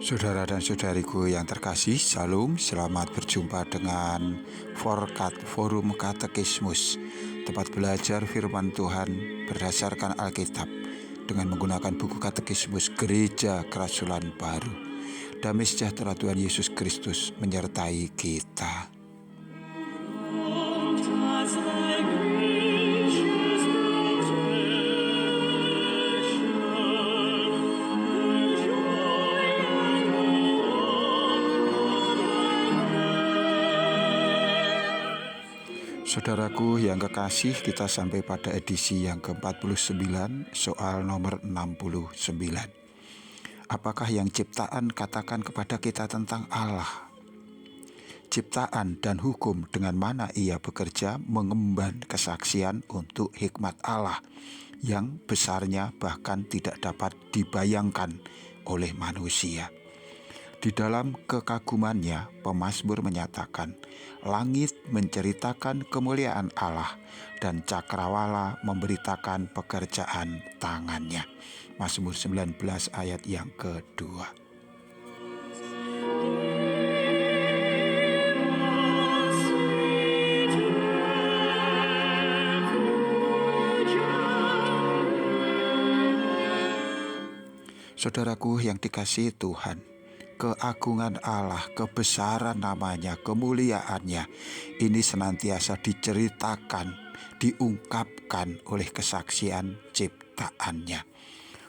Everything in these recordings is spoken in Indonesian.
Saudara dan saudariku yang terkasih, Shalom, selamat berjumpa dengan Forum Katekismus, tempat belajar firman Tuhan berdasarkan Alkitab dengan menggunakan buku Katekismus Gereja Kerasulan Baru. Damai sejahtera Tuhan Yesus Kristus menyertai kita. Saudaraku yang kekasih, kita sampai pada edisi yang ke-49, soal nomor 69. Apakah yang ciptaan katakan kepada kita tentang Allah? Ciptaan dan hukum dengan mana ia bekerja mengemban kesaksian untuk hikmat Allah yang besarnya bahkan tidak dapat dibayangkan oleh manusia. Di dalam kekagumannya, pemazmur menyatakan, langit menceritakan kemuliaan Allah dan cakrawala memberitakan pekerjaan tangannya. Mazmur 19 ayat yang kedua. Saudaraku yang dikasihi Tuhan, keagungan Allah, kebesaran namanya, kemuliaannya, ini senantiasa diceritakan, diungkapkan oleh kesaksian ciptaannya.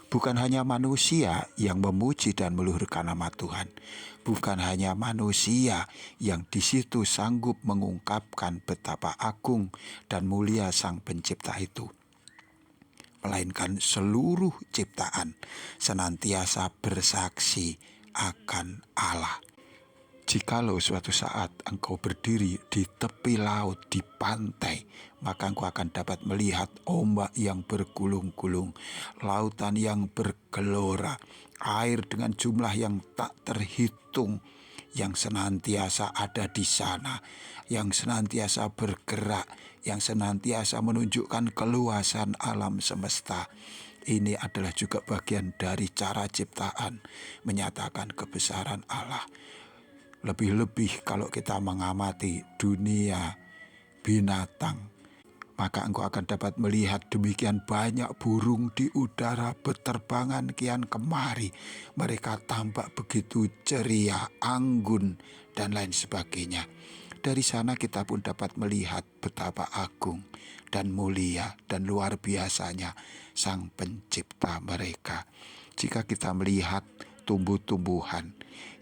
Bukan hanya manusia yang memuji dan meluhurkan nama Tuhan, bukan hanya manusia yang di situ sanggup mengungkapkan betapa agung dan mulia Sang Pencipta itu, melainkan seluruh ciptaan senantiasa bersaksi akan Allah. Jikalau suatu saat engkau berdiri di tepi laut, di pantai, maka engkau akan dapat melihat ombak yang bergulung-gulung, lautan yang bergelora, air dengan jumlah yang tak terhitung, yang senantiasa ada di sana, yang senantiasa bergerak, yang senantiasa menunjukkan keluasan alam semesta. Ini adalah juga bagian dari cara ciptaan menyatakan kebesaran Allah. Lebih-lebih kalau kita mengamati dunia binatang, maka engkau akan dapat melihat demikian banyak burung di udara berterbangan kian kemari. Mereka tampak begitu ceria, anggun, dan lain sebagainya. Dari sana kita pun dapat melihat betapa agung dan mulia dan luar biasanya Sang Pencipta mereka. Jika kita melihat tumbuh-tumbuhan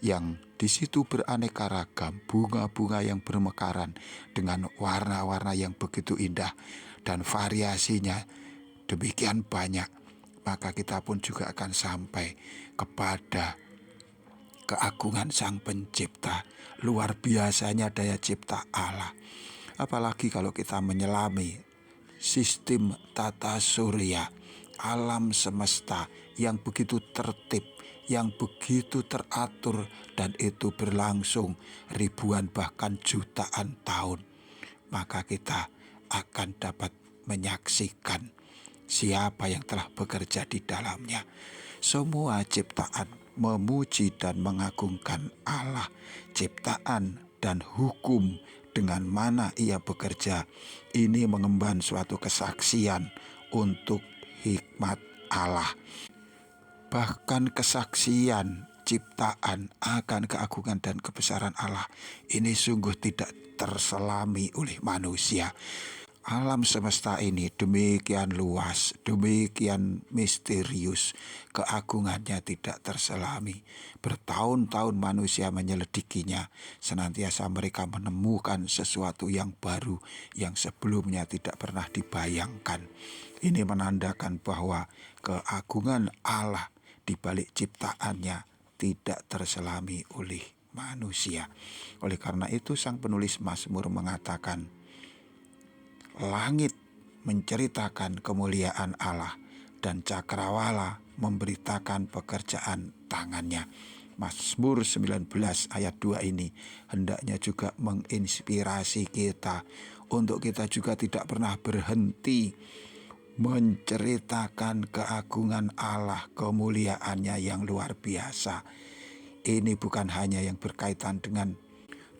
yang di situ beraneka ragam, bunga-bunga yang bermekaran dengan warna-warna yang begitu indah dan variasinya demikian banyak, maka kita pun juga akan sampai kepada keagungan Sang Pencipta. Luar biasanya daya cipta Allah. Apalagi kalau kita menyelami sistem tata surya, alam semesta yang begitu tertib, yang begitu teratur, dan itu berlangsung ribuan bahkan jutaan tahun, maka kita akan dapat menyaksikan siapa yang telah bekerja di dalamnya. Semua ciptaan memuji dan mengagungkan Allah. Ciptaan dan hukum dengan mana ia bekerja, ini mengemban suatu kesaksian untuk hikmat Allah. Bahkan kesaksian ciptaan akan keagungan dan kebesaran Allah ini sungguh tidak terselami oleh manusia. Alam semesta ini demikian luas, demikian misterius, keagungannya tidak terselami. Bertahun-tahun manusia menyelidikinya, senantiasa mereka menemukan sesuatu yang baru yang sebelumnya tidak pernah dibayangkan. Ini menandakan bahwa keagungan Allah di balik ciptaannya tidak terselami oleh manusia. Oleh karena itu sang penulis Mazmur mengatakan, langit menceritakan kemuliaan Allah dan cakrawala memberitakan pekerjaan tangannya. Mazmur 19 ayat 2 ini hendaknya juga menginspirasi kita untuk kita juga tidak pernah berhenti menceritakan keagungan Allah, kemuliaannya yang luar biasa. ini bukan hanya yang berkaitan dengan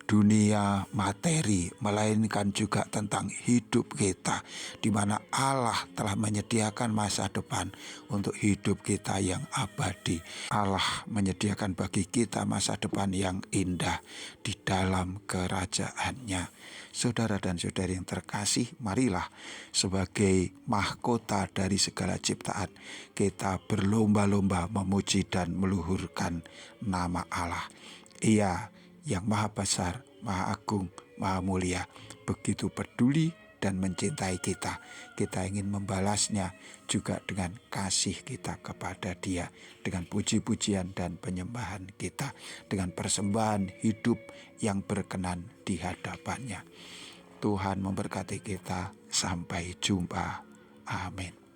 dunia materi, melainkan juga tentang hidup kita, di mana Allah telah menyediakan masa depan untuk hidup kita yang abadi. Allah menyediakan bagi kita masa depan yang indah di dalam kerajaannya. Saudara dan saudari yang terkasih, marilah sebagai mahkota dari segala ciptaan kita berlomba-lomba memuji dan meluhurkan nama Allah. Ia yang maha besar, maha agung, maha mulia, begitu peduli dan mencintai kita. Kita ingin membalasnya juga dengan kasih kita kepada Dia, dengan puji-pujian dan penyembahan kita, dengan persembahan hidup yang berkenan di hadapannya. Tuhan memberkati kita. Sampai jumpa. Amin.